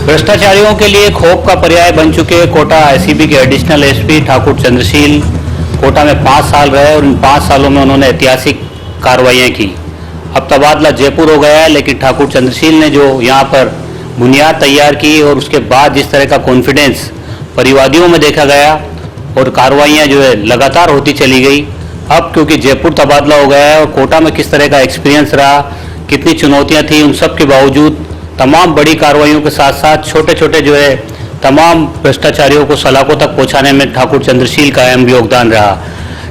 भ्रष्टाचारियों के लिए खौफ का पर्याय बन चुके कोटा एसीबी के एडिशनल एसपी ठाकुर चंद्रशील कोटा में 5 साल रहे और इन 5 सालों में उन्होंने ऐतिहासिक कार्रवाइयाँ की। अब तबादला जयपुर हो गया है, लेकिन ठाकुर चंद्रशील ने जो यहाँ पर बुनियाद तैयार की और उसके बाद जिस तरह का कॉन्फिडेंस परिवादियों में देखा गया और कार्रवाइयाँ जो है लगातार होती चली गई। अब क्योंकि जयपुर तबादला हो गया है और कोटा में किस तरह का एक्सपीरियंस रहा, कितनी चुनौतियाँ थी, उन सब के बावजूद तमाम बड़ी कार्रवाइयों के साथ साथ छोटे छोटे जो है तमाम भ्रष्टाचारियों को सलाखों तक पहुंचाने में ठाकुर चंद्रशील का अहम योगदान रहा।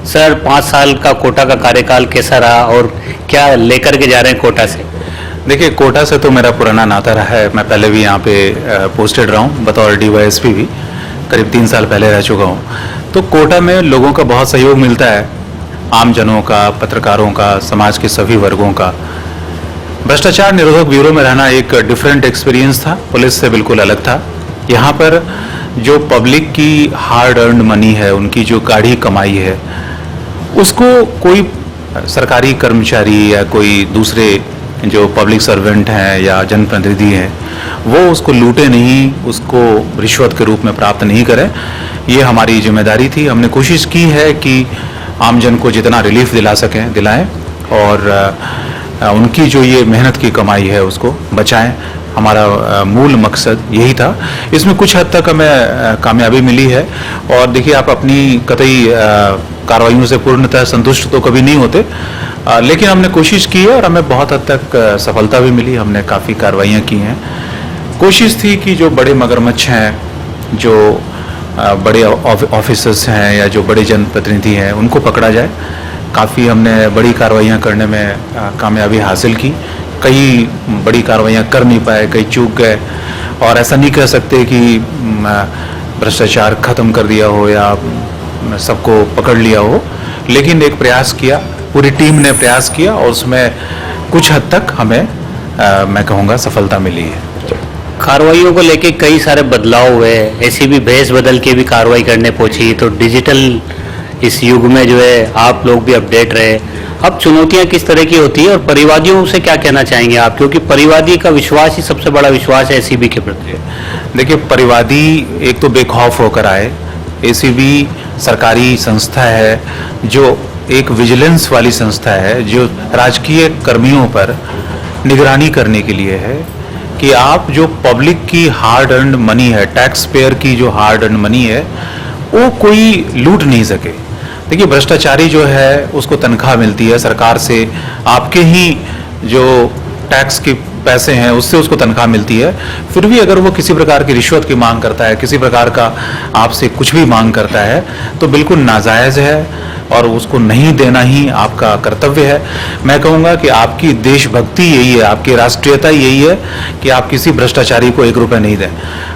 सर, 5 साल का कोटा का कार्यकाल कैसा रहा और क्या लेकर के जा रहे हैं कोटा से? देखिए, कोटा से तो मेरा पुराना नाता रहा है। मैं पहले भी यहाँ पे पोस्टेड रहा हूँ बतौर DYSP भी, करीब 3 साल पहले रह चुका हूँ। तो कोटा में लोगों का बहुत सहयोग मिलता है, आम जनों का, पत्रकारों का, समाज के सभी वर्गों का। भ्रष्टाचार निरोधक ब्यूरो में रहना एक डिफरेंट एक्सपीरियंस था, पुलिस से बिल्कुल अलग था। यहाँ पर जो पब्लिक की हार्ड अर्नड मनी है, उनकी जो गाढ़ी कमाई है, उसको कोई सरकारी कर्मचारी या कोई दूसरे जो पब्लिक सर्वेंट हैं या जनप्रतिनिधि हैं, वो उसको लूटे नहीं, उसको रिश्वत के रूप में प्राप्त नहीं करें। ये हमारी जिम्मेदारी थी। हमने कोशिश की है कि आमजन को जितना रिलीफ दिला सकें दिलाएं और उनकी जो ये मेहनत की कमाई है उसको बचाएं। हमारा मूल मकसद यही था। इसमें कुछ हद तक हमें कामयाबी मिली है और देखिए, आप अपनी कतई कार्रवाइयों से पूर्णतः संतुष्ट तो कभी नहीं होते, लेकिन हमने कोशिश की है और हमें बहुत हद तक सफलता भी मिली। हमने काफ़ी कार्रवाइयाँ की हैं। कोशिश थी कि जो बड़े मगरमच्छ हैं, जो बड़े ऑफिसर्स हैं या जो बड़े जनप्रतिनिधि हैं, उनको पकड़ा जाए। काफ़ी हमने बड़ी कार्रवाइयाँ करने में कामयाबी हासिल की। कई बड़ी कार्रवाइयाँ कर नहीं पाए, कई चूक गए और ऐसा नहीं कह सकते कि भ्रष्टाचार ख़त्म कर दिया हो या सबको पकड़ लिया हो, लेकिन एक प्रयास किया, पूरी टीम ने प्रयास किया और उसमें कुछ हद तक हमें मैं कहूँगा सफलता मिली है। कार्रवाइयों को लेके कई सारे बदलाव हुए, एसीबी भेस बदल के भी कार्रवाई करने पहुंची, तो डिजिटल इस युग में जो है आप लोग भी अपडेट रहे। अब चुनौतियां किस तरह की होती है और परिवादियों से क्या कहना चाहेंगे आप, क्योंकि परिवादी का विश्वास ही सबसे बड़ा विश्वास है एसीबी के प्रति। देखिए, परिवादी एक तो बेखौफ होकर आए। एसीबी सरकारी संस्था है जो एक विजिलेंस वाली संस्था है, जो राजकीय कर्मियों पर निगरानी करने के लिए है कि आप जो पब्लिक की हार्ड अर्नड मनी है, टैक्स पेयर की जो हार्ड अर्नड मनी है, वो कोई लूट नहीं सके। देखिए, भ्रष्टाचारी जो है उसको तनख्वाह मिलती है सरकार से, आपके ही जो टैक्स के पैसे हैं उससे उसको तनख्वाह मिलती है। फिर भी अगर वो किसी प्रकार की रिश्वत की मांग करता है, किसी प्रकार का आपसे कुछ भी मांग करता है, तो बिल्कुल नाजायज़ है और उसको नहीं देना ही आपका कर्तव्य है। मैं कहूँगा कि आपकी देशभक्ति यही है, आपकी राष्ट्रीयता यही है कि आप किसी भ्रष्टाचारी को 1 रुपये नहीं दें।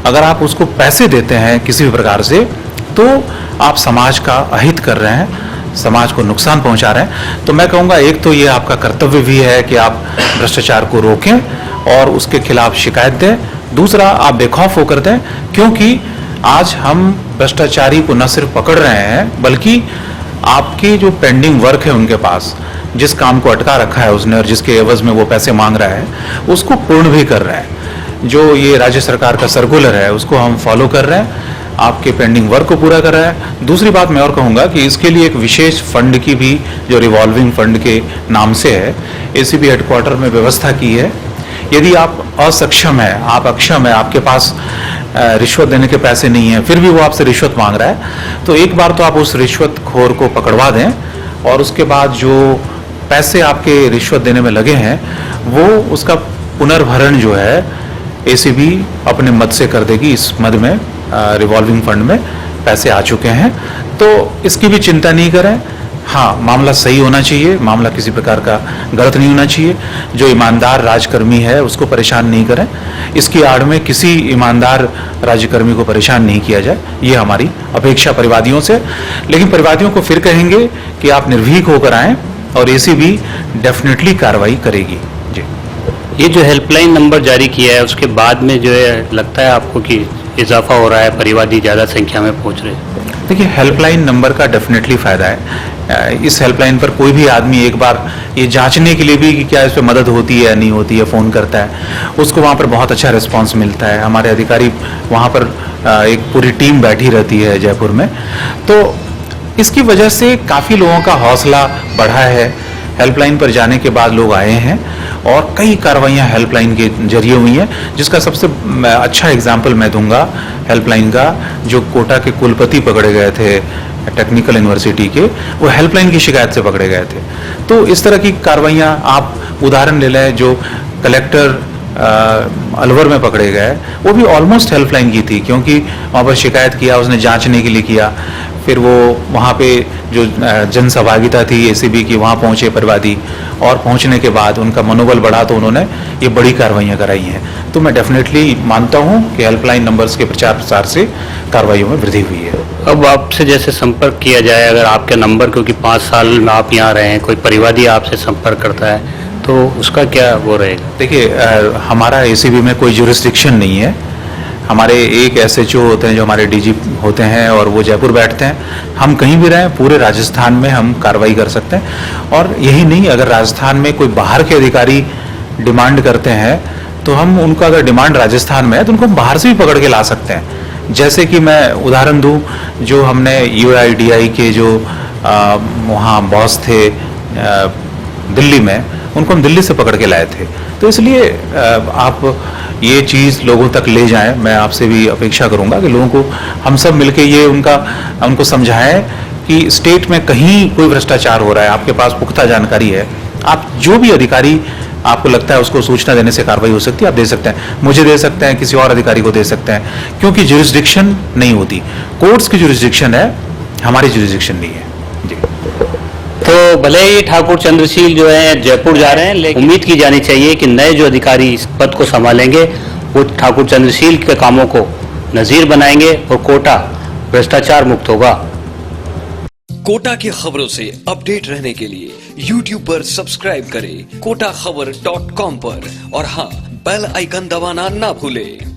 अगर आप उसको पैसे देते हैं किसी भी प्रकार से, तो आप समाज का अहित कर रहे हैं, समाज को नुकसान पहुंचा रहे हैं। तो मैं कहूँगा, एक तो ये आपका कर्तव्य भी है कि आप भ्रष्टाचार को रोकें और उसके खिलाफ शिकायत दें। दूसरा, आप बेखौफ होकर दें, क्योंकि आज हम भ्रष्टाचारी को न सिर्फ पकड़ रहे हैं, बल्कि आपकी जो पेंडिंग वर्क है उनके पास, जिस काम को अटका रखा है उसने और जिसके एवज में वो पैसे मांग रहा है, उसको पूर्ण भी कर रहे हैं। जो ये राज्य सरकार का सर्कुलर है उसको हम फॉलो कर रहे हैं, आपके पेंडिंग वर्क को पूरा कर रहा है। दूसरी बात मैं और कहूँगा कि इसके लिए एक विशेष फंड की भी, जो रिवॉल्विंग फंड के नाम से है, एसीबी हेडक्वार्टर में व्यवस्था की है। यदि आप असक्षम है, आप अक्षम है, आपके पास रिश्वत देने के पैसे नहीं है, फिर भी वो आपसे रिश्वत मांग रहा है, तो एक बार तो आप उस रिश्वतखोर को पकड़वा दें और उसके बाद जो पैसे आपके रिश्वत देने में लगे हैं, वो उसका पुनर्भरण जो है एसीबी अपने मद से कर देगी। इस मद में रिवॉल्विंग फंड में पैसे आ चुके हैं, तो इसकी भी चिंता नहीं करें। हाँ, मामला सही होना चाहिए, मामला किसी प्रकार का गलत नहीं होना चाहिए। जो ईमानदार राजकर्मी है उसको परेशान नहीं करें, इसकी आड़ में किसी ईमानदार राज्यकर्मी को परेशान नहीं किया जाए, ये हमारी अपेक्षा परिवादियों से। लेकिन परिवादियों को फिर कहेंगे कि आप निर्भीक होकर आएँ और एसीबी डेफिनेटली कार्रवाई करेगी। जी, ये जो हेल्पलाइन नंबर जारी किया है उसके बाद में जो है लगता है आपको कि इजाफा हो रहा है, परिवादी ज़्यादा संख्या में पहुँच रहे हैं? देखिए, हेल्पलाइन नंबर का डेफिनेटली फ़ायदा है। इस हेल्पलाइन पर कोई भी आदमी एक बार ये जांचने के लिए भी कि क्या इस पर मदद होती है या नहीं होती है, फ़ोन करता है, उसको वहाँ पर बहुत अच्छा रिस्पांस मिलता है। हमारे अधिकारी वहाँ पर एक पूरी टीम बैठी रहती है जयपुर में, तो इसकी वजह से काफ़ी लोगों का हौसला बढ़ा है। हेल्पलाइन पर जाने के बाद लोग आए हैं और कई कार्रवाइयाँ हेल्पलाइन के जरिए हुई हैं, जिसका सबसे अच्छा एग्जाम्पल मैं दूंगा हेल्पलाइन का। जो कोटा के कुलपति पकड़े गए थे टेक्निकल यूनिवर्सिटी के, वो हेल्पलाइन की शिकायत से पकड़े गए थे। तो इस तरह की कार्रवाइयाँ आप उदाहरण ले लें, जो कलेक्टर अलवर में पकड़े गए, वो भी ऑलमोस्ट हेल्पलाइन की थी, क्योंकि वहाँ पर शिकायत किया, उसने जांचने के लिए किया, फिर वो वहाँ पे जो जन सहभागिता थी एसीबी की, वहाँ पहुँचे परिवादी, और पहुँचने के बाद उनका मनोबल बढ़ा तो उन्होंने ये बड़ी कार्रवाइयाँ कराई हैं। तो मैं डेफिनेटली मानता हूँ कि हेल्पलाइन नंबर्स के प्रचार प्रसार से कार्रवाइयों में वृद्धि हुई है। अब आपसे जैसे संपर्क किया जाए, अगर आपके नंबर, क्योंकि 5 साल में आप यहाँ रहे हैं, कोई परिवादी आपसे संपर्क करता है तो उसका क्या वो रहेगा? देखिए, हमारा एसीबी में कोई जुरिस्डिक्शन नहीं है। हमारे एक एसएचओ होते हैं जो हमारे डीजी होते हैं, और वो जयपुर बैठते हैं। हम कहीं भी रहें, पूरे राजस्थान में हम कार्रवाई कर सकते हैं। और यही नहीं, अगर राजस्थान में कोई बाहर के अधिकारी डिमांड करते हैं तो हम उनका, अगर डिमांड राजस्थान में है तो उनको हम बाहर से भी पकड़ के ला सकते हैं। जैसे कि मैं उदाहरण दूं, जो हमने यूआईडीआई के जो वहाँ बॉस थे दिल्ली में, उनको हम दिल्ली से पकड़ के लाए थे। तो इसलिए आप ये चीज़ लोगों तक ले जाएं। मैं आपसे भी अपेक्षा करूंगा कि लोगों को हम सब मिलके ये उनको समझाएं कि स्टेट में कहीं कोई भ्रष्टाचार हो रहा है, आपके पास पुख्ता जानकारी है, आप जो भी अधिकारी आपको लगता है उसको सूचना देने से कार्रवाई हो सकती है, आप दे सकते हैं, मुझे दे सकते हैं, किसी और अधिकारी को दे सकते हैं, क्योंकि जुरिस्डिक्शन नहीं होती। कोर्ट्स की जुरिस्डिक्शन है, हमारी जुरिस्डिक्शन नहीं है। जी। तो भले ही ठाकुर चंद्रशील जो है जयपुर जा रहे हैं, लेकिन उम्मीद की जानी चाहिए कि नए जो अधिकारी इस पद को संभालेंगे वो ठाकुर चंद्रशील के कामों को नजीर बनाएंगे और कोटा भ्रष्टाचार मुक्त होगा। कोटा की खबरों से अपडेट रहने के लिए YouTube पर सब्सक्राइब करें kotakhbar.com पर, और हाँ, बेल आइकन दबाना ना भूलें।